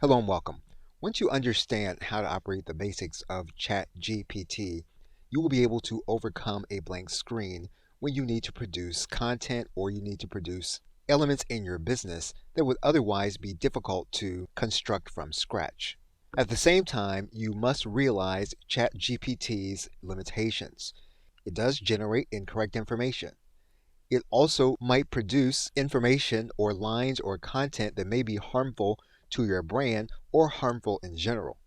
Hello and welcome. Once you understand how to operate the basics of ChatGPT, you will be able to overcome a blank screen when you need to produce content or you need to produce elements in your business that would otherwise be difficult to construct from scratch. At the same time, you must realize ChatGPT's limitations. It does generate incorrect information. It also might produce information or lines or content that may be harmful to your brand or harmful in general.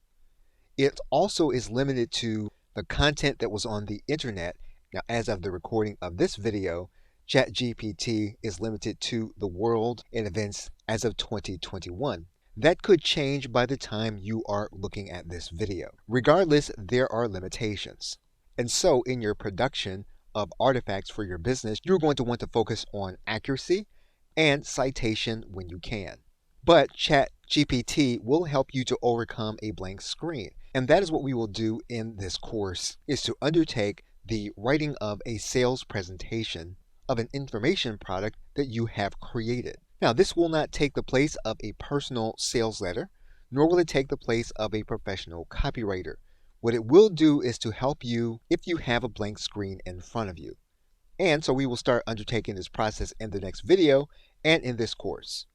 It also is limited to the content that was on the internet. Now, as of the recording of this video, ChatGPT is limited to the world and events as of 2021. That could change by the time you are looking at this video. Regardless, there are limitations. And so, in your production of artifacts for your business, you're going to want to focus on accuracy and citation when you can. But ChatGPT will help you to overcome a blank screen. And that is what we will do in this course, is to undertake the writing of a sales presentation of an information product that you have created. Now, this will not take the place of a personal sales letter, nor will it take the place of a professional copywriter. What it will do is to help you if you have a blank screen in front of you. And so we will start undertaking this process in the next video and in this course.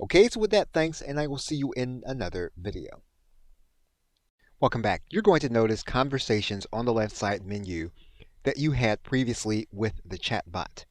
Okay, so with that, thanks, and I will see you in another video. Welcome back. You're going to notice conversations on the left side menu that you had previously with the chatbot.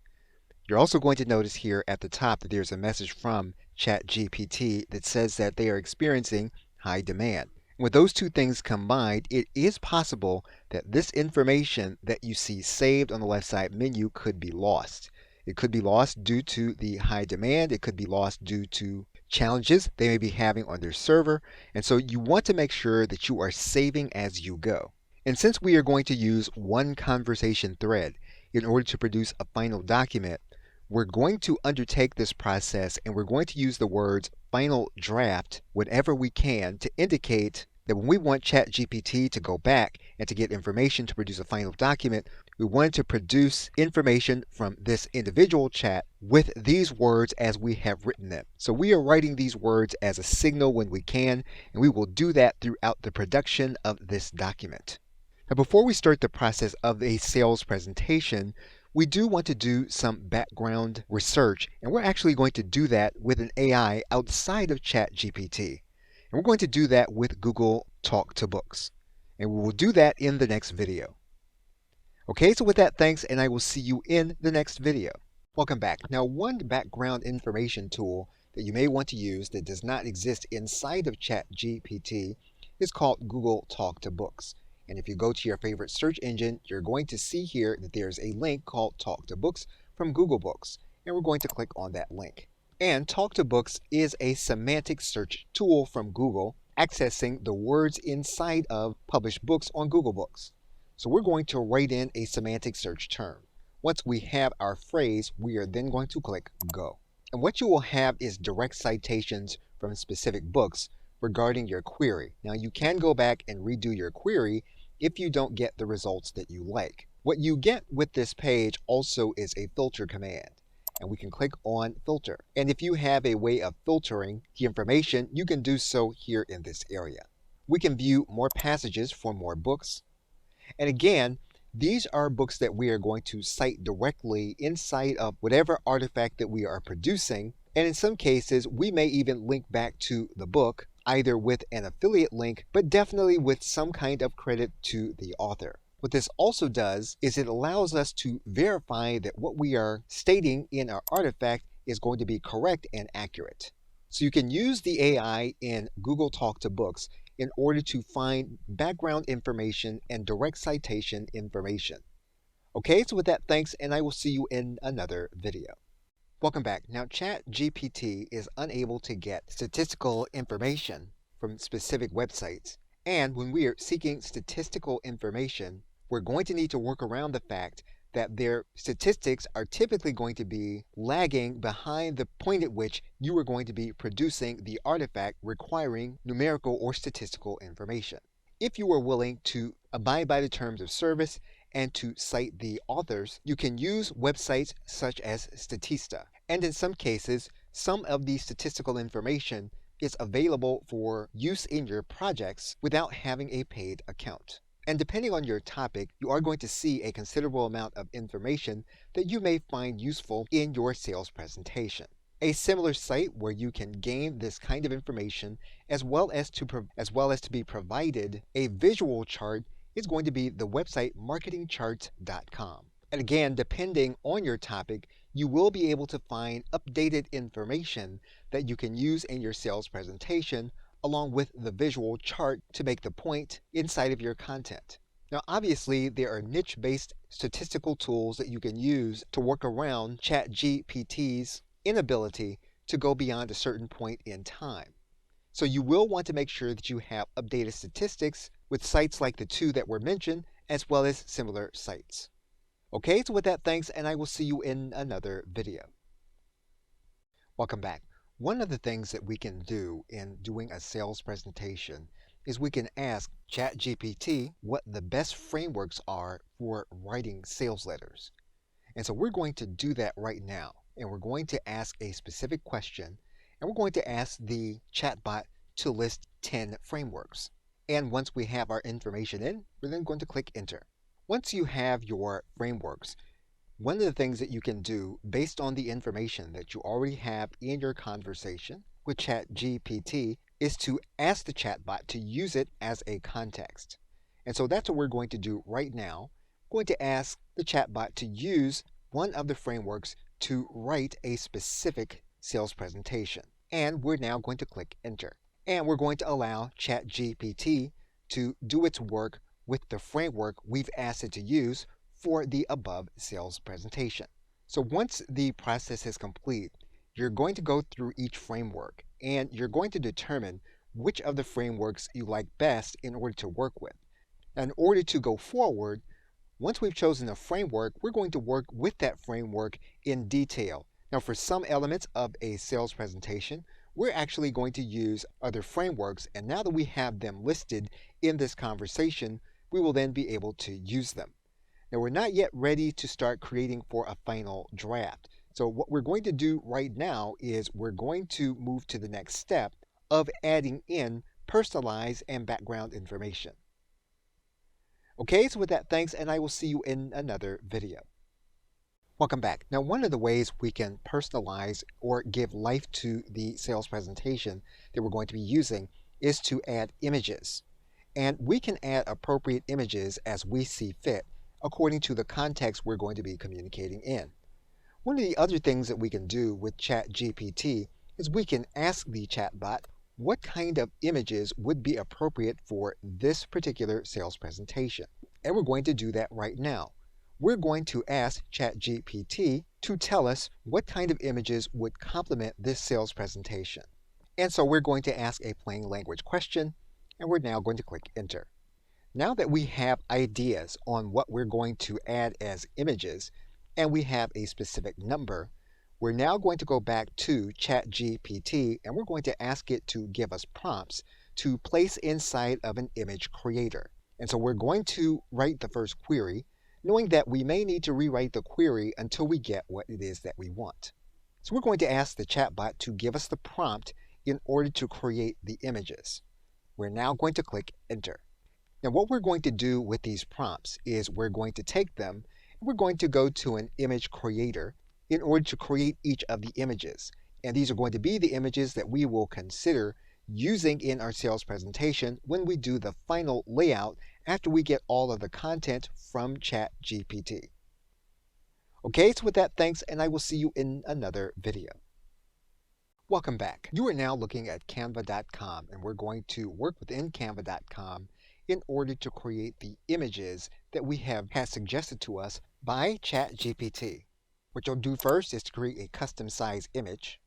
You're also going to notice here at the top that there's a message from ChatGPT that says that they are experiencing high demand. With those two things combined, it is possible that this information that you see saved on the left side menu could be lost. It could be lost due to the high demand. It could be lost due to challenges they may be having on their server. And so you want to make sure that you are saving as you go. And since we are going to use one conversation thread in order to produce a final document, we're going to undertake this process and we're going to use the words final draft whenever we can to indicate that when we want ChatGPT to go back and to get information to produce a final document, we want to produce information from this individual chat with these words as we have written them. So we are writing these words as a signal when we can, and we will do that throughout the production of this document. Now, before we start the process of a sales presentation, we do want to do some background research, and we're actually going to do that with an AI outside of ChatGPT. And we're going to do that with Google Talk to Books. And we will do that in the next video. Okay, so with that, thanks, and I will see you in the next video. Welcome back. Now, one background information tool that you may want to use that does not exist inside of ChatGPT is called Google Talk to Books. And if you go to your favorite search engine, you're going to see here that there's a link called Talk to Books from Google Books. And we're going to click on that link. And Talk to Books is a semantic search tool from Google, accessing the words inside of published books on Google Books. So we're going to write in a semantic search term. Once we have our phrase, we are then going to click Go. And what you will have is direct citations from specific books regarding your query. Now, you can go back and redo your query if you don't get the results that you like. What you get with this page also is a filter command. And we can click on filter. And if you have a way of filtering the information, you can do so here in this area. We can view more passages for more books. And again, these are books that we are going to cite directly inside of whatever artifact that we are producing. And in some cases, we may even link back to the book, either with an affiliate link, but definitely with some kind of credit to the author. What this also does is it allows us to verify that what we are stating in our artifact is going to be correct and accurate. So you can use the AI in Google Talk to Books in order to find background information and direct citation information. Okay, so with that, thanks, and I will see you in another video. Welcome back. Now, ChatGPT is unable to get statistical information from specific websites. And when we are seeking statistical information, we're going to need to work around the fact that their statistics are typically going to be lagging behind the point at which you are going to be producing the artifact requiring numerical or statistical information. If you are willing to abide by the terms of service and to cite the authors, you can use websites such as Statista. And in some cases, some of the statistical information is available for use in your projects without having a paid account. And depending on your topic, you are going to see a considerable amount of information that you may find useful in your sales presentation. A similar site where you can gain this kind of information as well as to be provided a visual chart is going to be the website marketingcharts.com. And again, depending on your topic, you will be able to find updated information that you can use in your sales presentation along with the visual chart to make the point inside of your content. Now, obviously, there are niche-based statistical tools that you can use to work around ChatGPT's inability to go beyond a certain point in time. So you will want to make sure that you have updated statistics with sites like the two that were mentioned, as well as similar sites. Okay, so with that, thanks, and I will see you in another video. Welcome back. One of the things that we can do in doing a sales presentation is we can ask ChatGPT what the best frameworks are for writing sales letters. And so we're going to do that right now. And we're going to ask a specific question, and we're going to ask the chatbot to list 10 frameworks. And once we have our information in, we're then going to click enter. Once you have your frameworks, one of the things that you can do based on the information that you already have in your conversation with ChatGPT is to ask the chatbot to use it as a context. And so that's what we're going to do right now. We're going to ask the chatbot to use one of the frameworks to write a specific sales presentation. And we're now going to click enter. And we're going to allow ChatGPT to do its work with the framework we've asked it to use for the above sales presentation. So once the process is complete, you're going to go through each framework and you're going to determine which of the frameworks you like best in order to work with. Now, in order to go forward, once we've chosen a framework, we're going to work with that framework in detail. Now, for some elements of a sales presentation, we're actually going to use other frameworks, and now that we have them listed in this conversation, we will then be able to use them. Now, we're not yet ready to start creating for a final draft. So what we're going to do right now is we're going to move to the next step of adding in personalized and background information. Okay, so with that, thanks, and I will see you in another video. Welcome back. Now, one of the ways we can personalize or give life to the sales presentation that we're going to be using is to add images. And we can add appropriate images as we see fit according to the context we're going to be communicating in. One of the other things that we can do with ChatGPT is we can ask the chatbot what kind of images would be appropriate for this particular sales presentation. And we're going to do that right now. We're going to ask ChatGPT to tell us what kind of images would complement this sales presentation. And so we're going to ask a plain language question, and we're now going to click enter. Now that we have ideas on what we're going to add as images, and we have a specific number, we're now going to go back to ChatGPT and we're going to ask it to give us prompts to place inside of an image creator. And so we're going to write the first query, knowing that we may need to rewrite the query until we get what it is that we want. So we're going to ask the chatbot to give us the prompt in order to create the images. We're now going to click enter. Now what we're going to do with these prompts is we're going to take them and we're going to go to an image creator in order to create each of the images. And these are going to be the images that we will consider using in our sales presentation when we do the final layout after we get all of the content from ChatGPT. Okay, so with that, thanks, and I will see you in another video. Welcome back. You are now looking at canva.com, and we're going to work within canva.com in order to create the images that we have had suggested to us by ChatGPT. What you'll do first is to create a custom size image.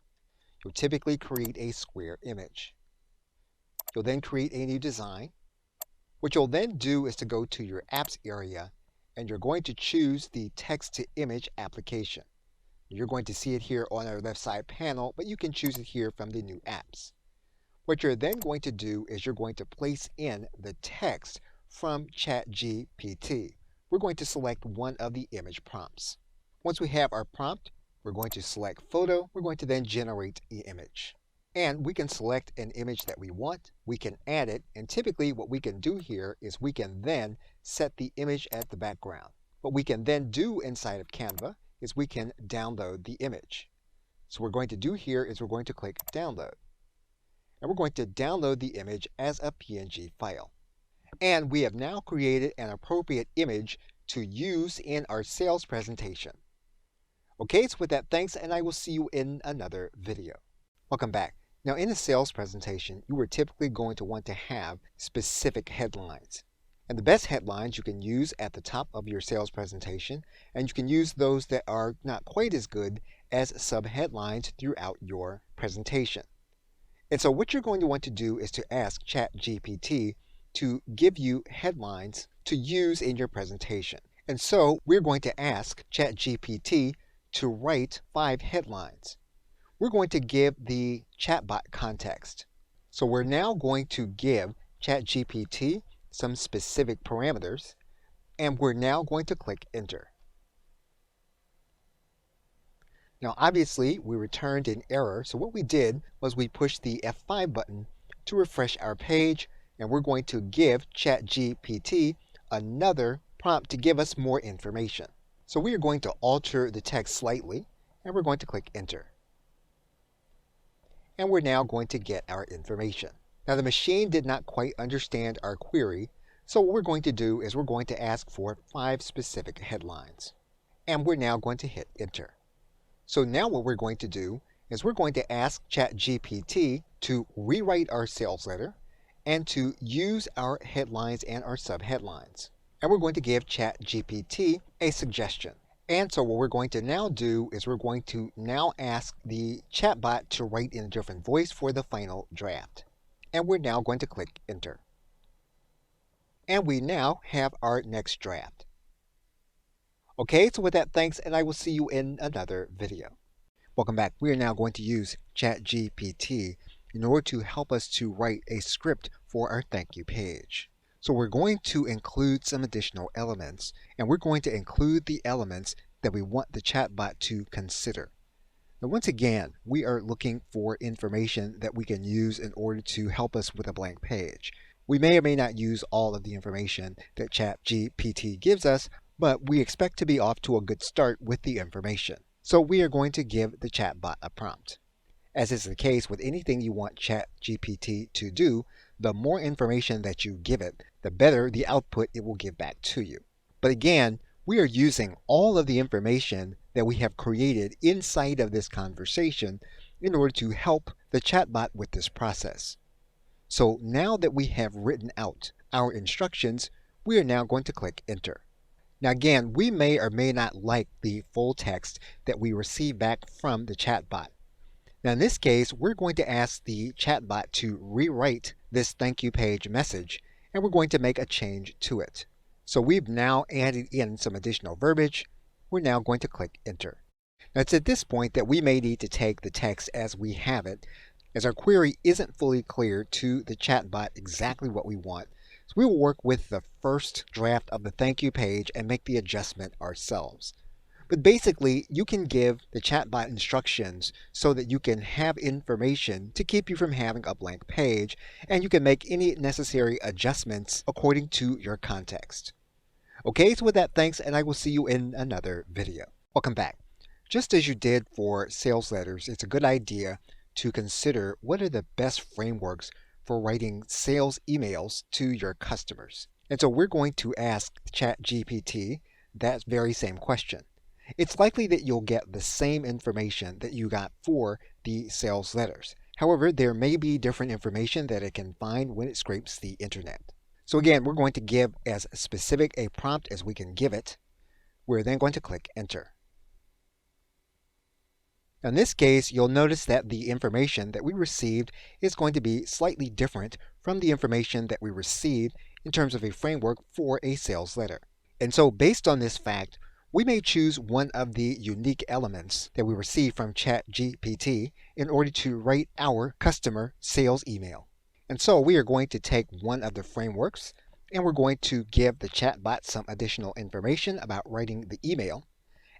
You'll typically create a square image. You'll then create a new design. What you'll then do is to go to your apps area and you're going to choose the text to image application. You're going to see it here on our left side panel, but you can choose it here from the new apps. What you're then going to do is you're going to place in the text from ChatGPT. We're going to select one of the image prompts. Once we have our prompt, we're going to select photo. We're going to then generate the image. And we can select an image that we want, we can add it, and typically what we can do here is we can then set the image as the background. What we can then do inside of Canva is we can download the image. So what we're going to do here is we're going to click download. And we're going to download the image as a PNG file. And we have now created an appropriate image to use in our sales presentation. Okay, so with that, thanks, and I will see you in another video. Welcome back. Now, in a sales presentation, you are typically going to want to have specific headlines. And the best headlines you can use at the top of your sales presentation, and you can use those that are not quite as good as subheadlines throughout your presentation. And so what you're going to want to do is to ask ChatGPT to give you headlines to use in your presentation. And so we're going to ask ChatGPT to write 5 headlines. We're going to give the chatbot context. So we're now going to give ChatGPT some specific parameters, and we're now going to click enter. Now obviously we returned an error, so what we did was we pushed the F5 button to refresh our page, and we're going to give ChatGPT another prompt to give us more information. So we are going to alter the text slightly, and we're going to click enter. And we're now going to get our information. Now the machine did not quite understand our query, so what we're going to do is we're going to ask for 5 specific headlines. And we're now going to hit enter. So now what we're going to do is we're going to ask ChatGPT to rewrite our sales letter and to use our headlines and our subheadlines. And we're going to give ChatGPT a suggestion. And so what we're going to now do is we're going to now ask the chatbot to write in a different voice for the final draft. And we're now going to click enter. And we now have our next draft. Okay, so with that, thanks, and I will see you in another video. Welcome back. We are now going to use ChatGPT in order to help us to write a script for our thank you page. So we're going to include some additional elements, and we're going to include the elements that we want the chatbot to consider. Now once again, we are looking for information that we can use in order to help us with a blank page. We may or may not use all of the information that ChatGPT gives us, but we expect to be off to a good start with the information. So we are going to give the chatbot a prompt. As is the case with anything you want ChatGPT to do, the more information that you give it, the better the output it will give back to you. But again, we are using all of the information that we have created inside of this conversation in order to help the chatbot with this process. So now that we have written out our instructions, we are now going to click enter. Now again, we may or may not like the full text that we receive back from the chatbot. Now in this case, we're going to ask the chatbot to rewrite this thank you page message, and we're going to make a change to it. So we've now added in some additional verbiage. We're now going to click enter. Now it's at this point that we may need to take the text as we have it, as our query isn't fully clear to the chatbot exactly what we want. So we will work with the first draft of the thank you page and make the adjustment ourselves. But basically, you can give the chatbot instructions so that you can have information to keep you from having a blank page, and you can make any necessary adjustments according to your context. Okay, so with that, thanks, and I will see you in another video. Welcome back. Just as you did for sales letters, it's a good idea to consider what are the best frameworks for writing sales emails to your customers. And so we're going to ask ChatGPT that very same question. It's likely that you'll get the same information that you got for the sales letters. However, there may be different information that it can find when it scrapes the internet. So again, we're going to give as specific a prompt as we can give it. We're then going to click enter. In this case, you'll notice that the information that we received is going to be slightly different from the information that we received in terms of a framework for a sales letter. And so based on this fact, we may choose one of the unique elements that we receive from ChatGPT in order to write our customer sales email. And so we are going to take one of the frameworks, and we're going to give the chatbot some additional information about writing the email,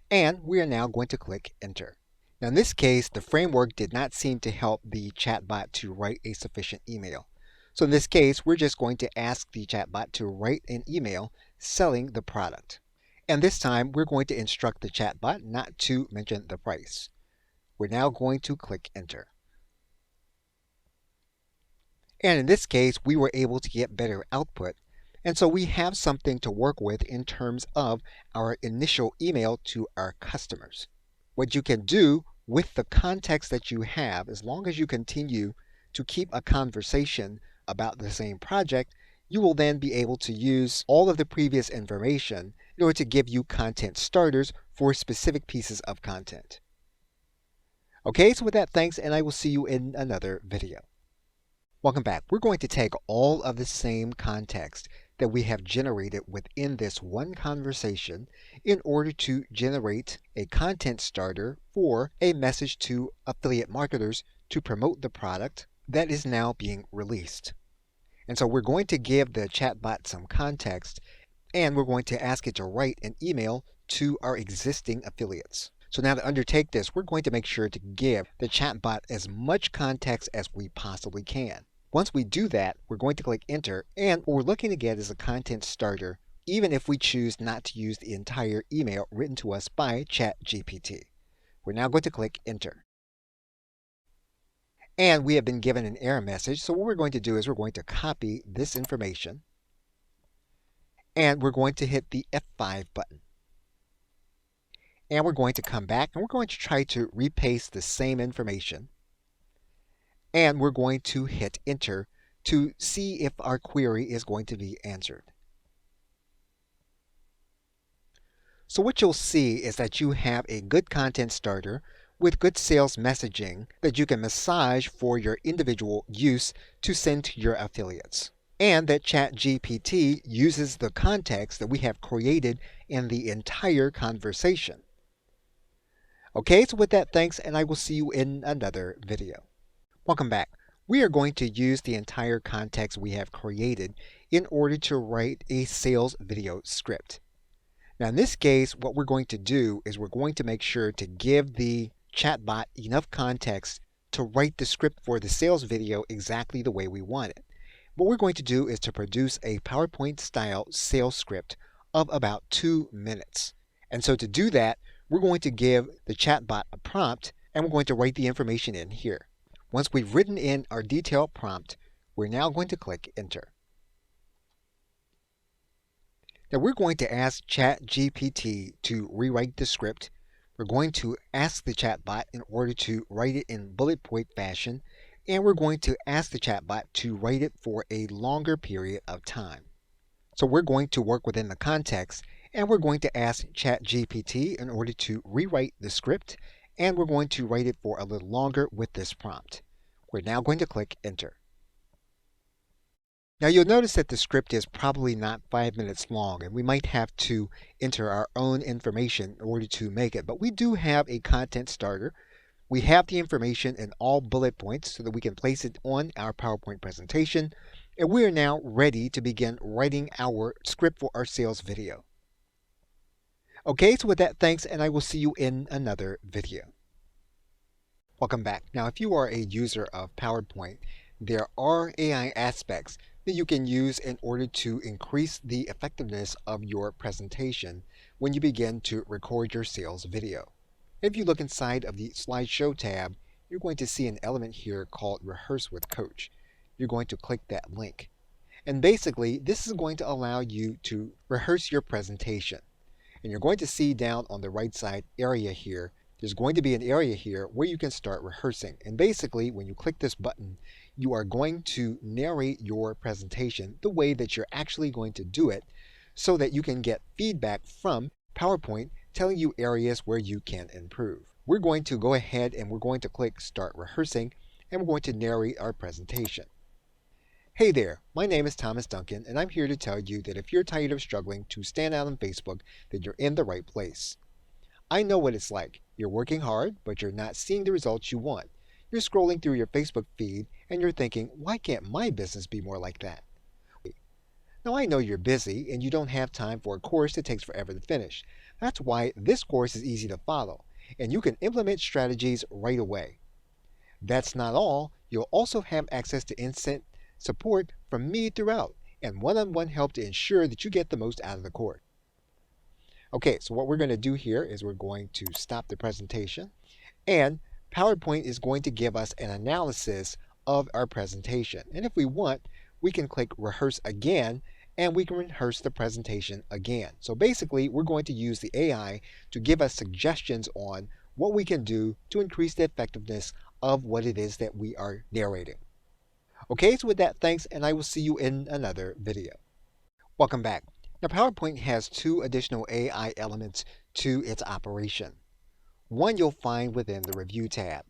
and we are now going to click enter. Now, in this case, the framework did not seem to help the chatbot to write a sufficient email. So in this case, we're just going to ask the chatbot to write an email selling the product. And this time, we're going to instruct the chatbot not to mention the price. We're now going to click Enter. And in this case, we were able to get better output. And so we have something to work with in terms of our initial email to our customers. What you can do with the context that you have, as long as you continue to keep a conversation about the same project, you will then be able to use all of the previous information in order to give you content starters for specific pieces of content. Okay, so with that, thanks, and I will see you in another video. Welcome back. We're going to take all of the same context that we have generated within this one conversation in order to generate a content starter for a message to affiliate marketers to promote the product that is now being released. And so we're going to give the chatbot some context, and we're going to ask it to write an email to our existing affiliates. So now to undertake this, we're going to make sure to give the chatbot as much context as we possibly can. Once we do that, we're going to click Enter, and what we're looking to get is a content starter, even if we choose not to use the entire email written to us by ChatGPT. We're now going to click Enter. And we have been given an error message, so what we're going to do is we're going to copy this information, and we're going to hit the F5 button. And we're going to come back, and we're going to try to repaste the same information. And we're going to hit Enter to see if our query is going to be answered. So what you'll see is that you have a good content starter with good sales messaging that you can massage for your individual use to send to your affiliates. And that ChatGPT uses the context that we have created in the entire conversation. Okay, so with that, thanks, and I will see you in another video. Welcome back. We are going to use the entire context we have created in order to write a sales video script. Now in this case, what we're going to do is we're going to make sure to give the chatbot enough context to write the script for the sales video exactly the way we want it. What we're going to do is to produce a PowerPoint style sales script of about 2 minutes. And so to do that, we're going to give the chatbot a prompt, and we're going to write the information in here. Once we've written in our detailed prompt, we're now going to click Enter. Now we're going to ask ChatGPT to rewrite the script. We're going to ask the chatbot in order to write it in bullet point fashion, and we're going to ask the chatbot to write it for a longer period of time. So we're going to work within the context, and we're going to ask ChatGPT in order to rewrite the script, and we're going to write it for a little longer with this prompt. We're now going to click Enter. Now you'll notice that the script is probably not 5 minutes long, and we might have to enter our own information in order to make it, but we do have a content starter. We have the information in all bullet points so that we can place it on our PowerPoint presentation, and we are now ready to begin writing our script for our sales video. Okay, so with that, thanks, and I will see you in another video. Welcome back. Now, if you are a user of PowerPoint, there are AI aspects that you can use in order to increase the effectiveness of your presentation when you begin to record your sales video. If you look inside of the Slideshow tab, you're going to see an element here called Rehearse with Coach. You're going to click that link. And basically, this is going to allow you to rehearse your presentation. And you're going to see down on the right side area here, there's going to be an area here where you can start rehearsing. And basically, when you click this button, you are going to narrate your presentation the way that you're actually going to do it so that you can get feedback from PowerPoint telling you areas where you can improve. We're going to go ahead and we're going to click Start Rehearsing, and we're going to narrate our presentation. Hey there, my name is Thomas Duncan, and I'm here to tell you that if you're tired of struggling to stand out on Facebook, then you're in the right place. I know what it's like. You're working hard, but you're not seeing the results you want. You're scrolling through your Facebook feed, and you're thinking, why can't my business be more like that? Now I know you're busy, and you don't have time for a course that takes forever to finish. That's why this course is easy to follow. and you can implement strategies right away. That's not all. You'll also have access to instant support from me throughout and one-on-one help to ensure that you get the most out of the course. Okay, so what we're going to do here is we're going to stop the presentation, and PowerPoint is going to give us an analysis of our presentation. And if we want, we can click rehearse again and we can rehearse the presentation again. So basically, we're going to use the AI to give us suggestions on what we can do to increase the effectiveness of what it is that we are narrating. Okay, so with that, thanks, and I will see you in another video. Welcome back. Now, PowerPoint has two additional AI elements to its operation. One you'll find within the Review tab,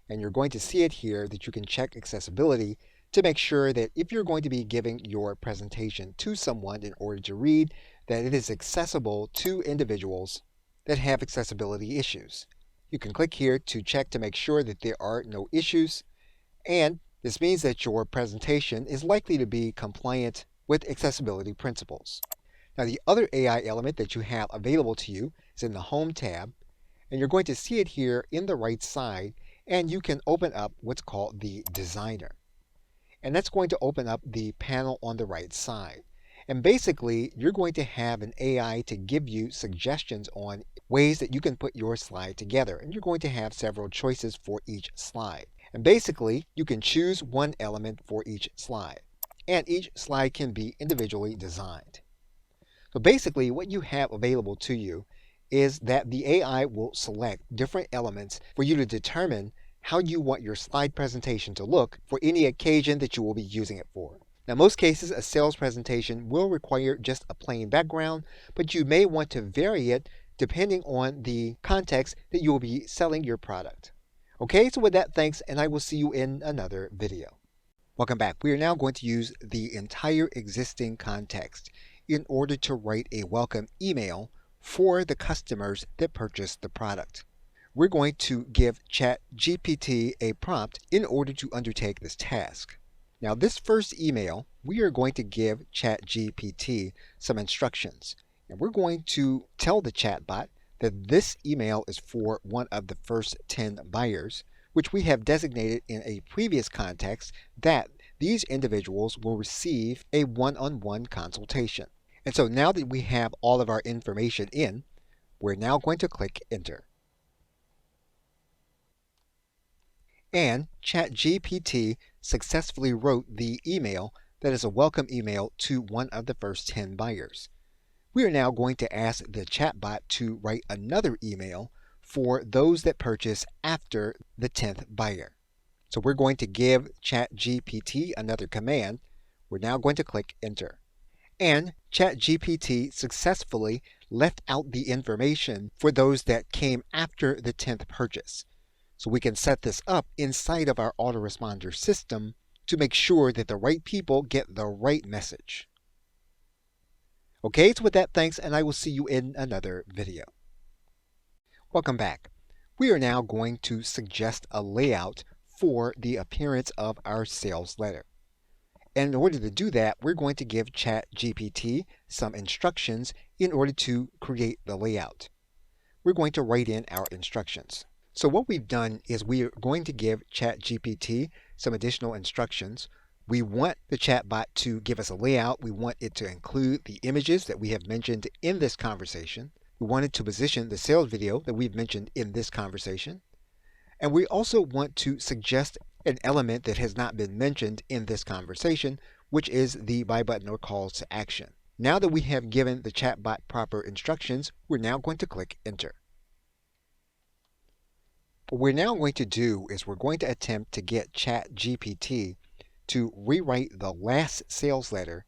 and you're going to see it here that you can check accessibility to make sure that if you're going to be giving your presentation to someone in order to read, that it is accessible to individuals that have accessibility issues. You can click here to check to make sure that there are no issues, and this means that your presentation is likely to be compliant with accessibility principles. Now, the other AI element that you have available to you is in the Home tab, and you're going to see it here in the right side, and you can open up what's called the Designer. And that's going to open up the panel on the right side. And basically, you're going to have an AI to give you suggestions on ways that you can put your slide together. And you're going to have several choices for each slide. And basically, you can choose one element for each slide. And each slide can be individually designed. So basically, what you have available to you is that the AI will select different elements for you to determine how you want your slide presentation to look for any occasion that you will be using it for. Now, most cases, a sales presentation will require just a plain background, but you may want to vary it depending on the context that you will be selling your product. Okay, so with that, thanks, and I will see you in another video. Welcome back. We are now going to use the entire existing context in order to write a welcome email for the customers that purchased the product. We're going to give ChatGPT a prompt in order to undertake this task. Now, this first email, we are going to give ChatGPT some instructions. And we're going to tell the chatbot that this email is for one of the first 10 buyers, which we have designated in a previous context that these individuals will receive a one-on-one consultation. And so now that we have all of our information in, we're now going to click Enter. And ChatGPT successfully wrote the email that is a welcome email to one of the first 10 buyers. We are now going to ask the chatbot to write another email for those that purchase after the 10th buyer. So we're going to give ChatGPT another command. We're now going to click Enter. And ChatGPT successfully left out the information for those that came after the 10th purchase. So we can set this up inside of our autoresponder system to make sure that the right people get the right message. Okay, so with that, thanks, and I will see you in another video. Welcome back. We are now going to suggest a layout for the appearance of our sales letter. And in order to do that, we're going to give ChatGPT some instructions in order to create the layout. We're going to write in our instructions. So what we've done is we are going to give ChatGPT some additional instructions. We want the chatbot to give us a layout. We want it to include the images that we have mentioned in this conversation. We want it to position the sales video that we've mentioned in this conversation. And we also want to suggest an element that has not been mentioned in this conversation, which is the buy button or calls to action. Now that we have given the chatbot proper instructions, we're now going to click Enter. What we're now going to do is we're going to attempt to get ChatGPT to rewrite the last sales letter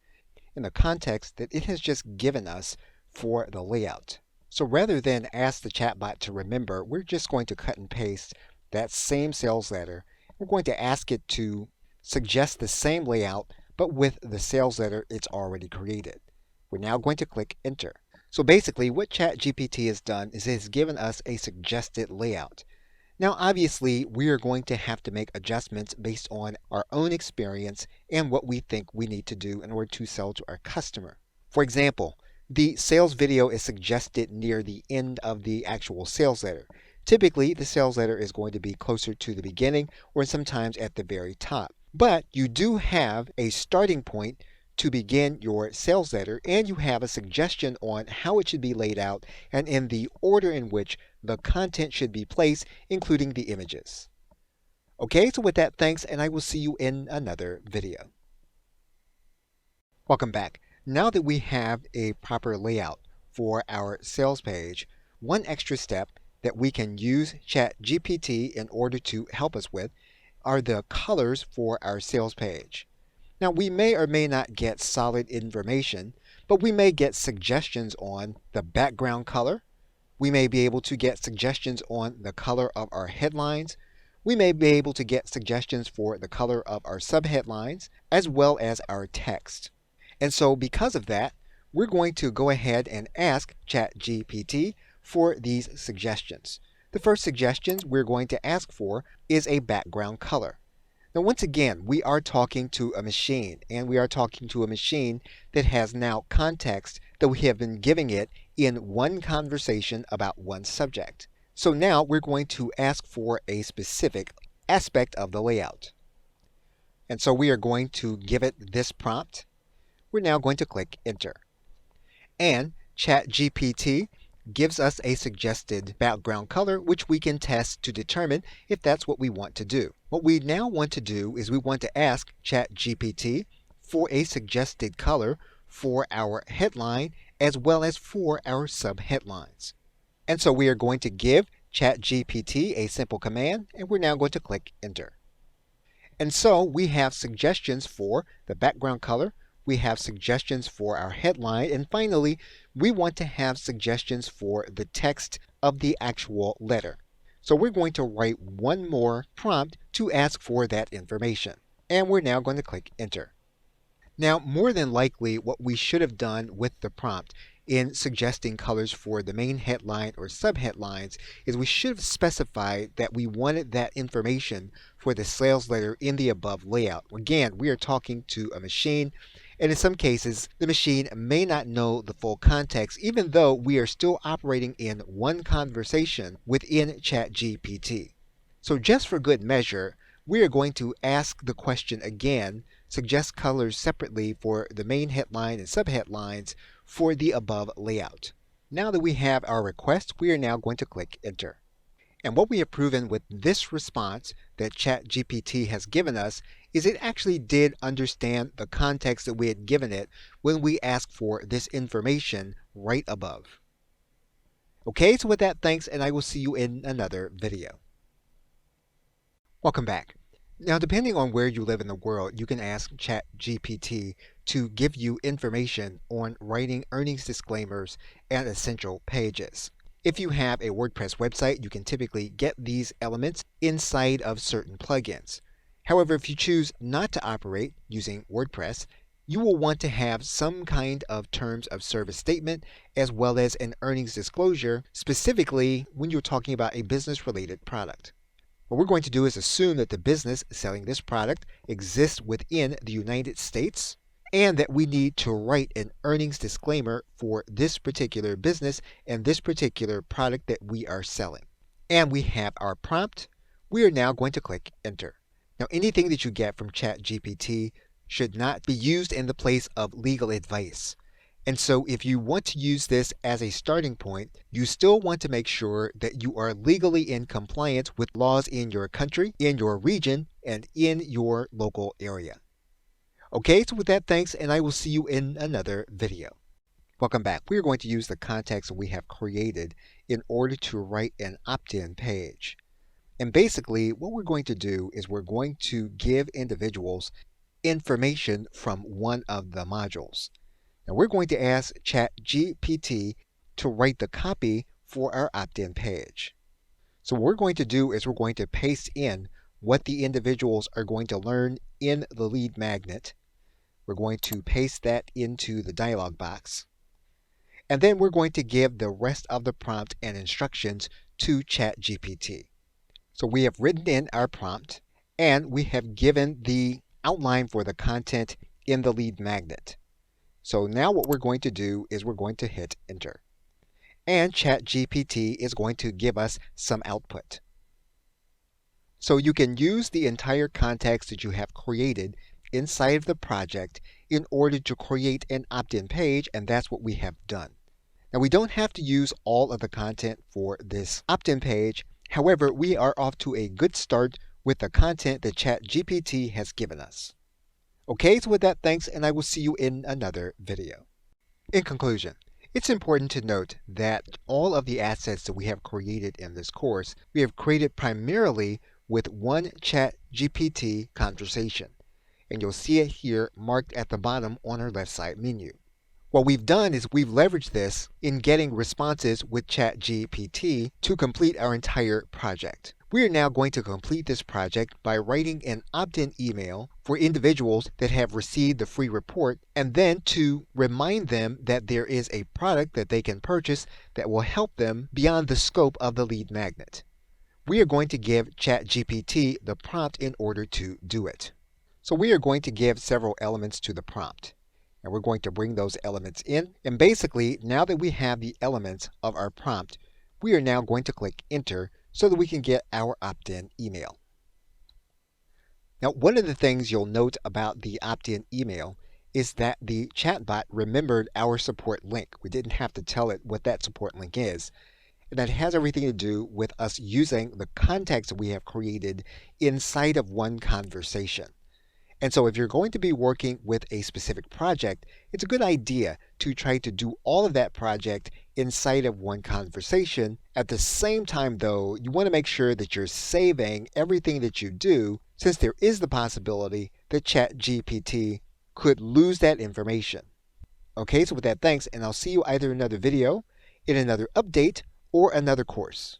in the context that it has just given us for the layout. So rather than ask the chatbot to remember, we're just going to cut and paste that same sales letter. We're going to ask it to suggest the same layout, but with the sales letter it's already created. We're now going to click Enter. So basically what ChatGPT has done is it has given us a suggested layout. Now obviously we are going to have to make adjustments based on our own experience and what we think we need to do in order to sell to our customer. For example, the sales video is suggested near the end of the actual sales letter. Typically, the sales letter is going to be closer to the beginning or sometimes at the very top. But you do have a starting point to begin your sales letter, and you have a suggestion on how it should be laid out and in the order in which the content should be placed, including the images. Okay, so with that, thanks, and I will see you in another video. Welcome back. Now that we have a proper layout for our sales page, one extra step that we can use ChatGPT in order to help us with are the colors for our sales page. Now, we may or may not get solid information, but we may get suggestions on the background color. We may be able to get suggestions on the color of our headlines. We may be able to get suggestions for the color of our subheadlines, as well as our text. And so because of that, we're going to go ahead and ask ChatGPT for these suggestions. The first suggestions we're going to ask for is a background color. Now, once again, we are talking to a machine, and we are talking to a machine that has now context that we have been giving it in one conversation about one subject. So now we're going to ask for a specific aspect of the layout. And so we are going to give it this prompt. We're now going to click Enter. And ChatGPT gives us a suggested background color, which we can test to determine if that's what we want to do. What we now want to do is we want to ask ChatGPT for a suggested color for our headline as well as for our subheadlines. And so we are going to give ChatGPT a simple command, and we're now going to click Enter. And so we have suggestions for the background color, we have suggestions for our headline, and finally, we want to have suggestions for the text of the actual letter. So we're going to write one more prompt to ask for that information. And we're now going to click Enter. Now, more than likely, what we should have done with the prompt in suggesting colors for the main headline or subheadlines is we should have specified that we wanted that information for the sales letter in the above layout. Again, we are talking to a machine, and in some cases, the machine may not know the full context, even though we are still operating in one conversation within ChatGPT. So just for good measure, we are going to ask the question again, suggest colors separately for the main headline and subheadlines for the above layout. Now that we have our request, we are now going to click Enter. And what we have proven with this response that ChatGPT has given us is it actually did understand the context that we had given it when we asked for this information right above. Okay, so with that, thanks, and I will see you in another video. Welcome back. Now, depending on where you live in the world, you can ask ChatGPT to give you information on writing earnings disclaimers and essential pages. If you have a WordPress website, you can typically get these elements inside of certain plugins. However, if you choose not to operate using WordPress, you will want to have some kind of terms of service statement as well as an earnings disclosure, specifically when you're talking about a business-related product. What we're going to do is assume that the business selling this product exists within the United States and that we need to write an earnings disclaimer for this particular business and this particular product that we are selling. And we have our prompt. We are now going to click Enter. Now, anything that you get from ChatGPT should not be used in the place of legal advice. And so if you want to use this as a starting point, you still want to make sure that you are legally in compliance with laws in your country, in your region, and in your local area. Okay, so with that, thanks, and I will see you in another video. Welcome back. We are going to use the context we have created in order to write an opt-in page. And basically, what we're going to do is we're going to give individuals information from one of the modules. Now we're going to ask ChatGPT to write the copy for our opt-in page. So what we're going to do is we're going to paste in what the individuals are going to learn in the lead magnet. We're going to paste that into the dialog box. And then we're going to give the rest of the prompt and instructions to ChatGPT. So we have written in our prompt, and we have given the outline for the content in the lead magnet. So now what we're going to do is we're going to hit Enter. and ChatGPT is going to give us some output. So you can use the entire context that you have created inside of the project in order to create an opt-in page, and that's what we have done. Now we don't have to use all of the content for this opt-in page. However, we are off to a good start with the content that ChatGPT has given us. Okay, so with that, thanks, and I will see you in another video. In conclusion, it's important to note that all of the assets that we have created in this course, we have created primarily with one ChatGPT conversation. And you'll see it here marked at the bottom on our left side menu. What we've done is we've leveraged this in getting responses with ChatGPT to complete our entire project. We are now going to complete this project by writing an opt-in email for individuals that have received the free report, and then to remind them that there is a product that they can purchase that will help them beyond the scope of the lead magnet. We are going to give ChatGPT the prompt in order to do it. So we are going to give several elements to the prompt. And we're going to bring those elements in. And basically, now that we have the elements of our prompt, we are now going to click Enter so that we can get our opt-in email. Now, one of the things you'll note about the opt-in email is that the chatbot remembered our support link. We didn't have to tell it what that support link is. And that has everything to do with us using the context we have created inside of one conversation. And so if you're going to be working with a specific project, it's a good idea to try to do all of that project inside of one conversation. At the same time, though, you want to make sure that you're saving everything that you do, since there is the possibility that ChatGPT could lose that information. Okay, so with that, thanks, and I'll see you either in another video, in another update, or another course.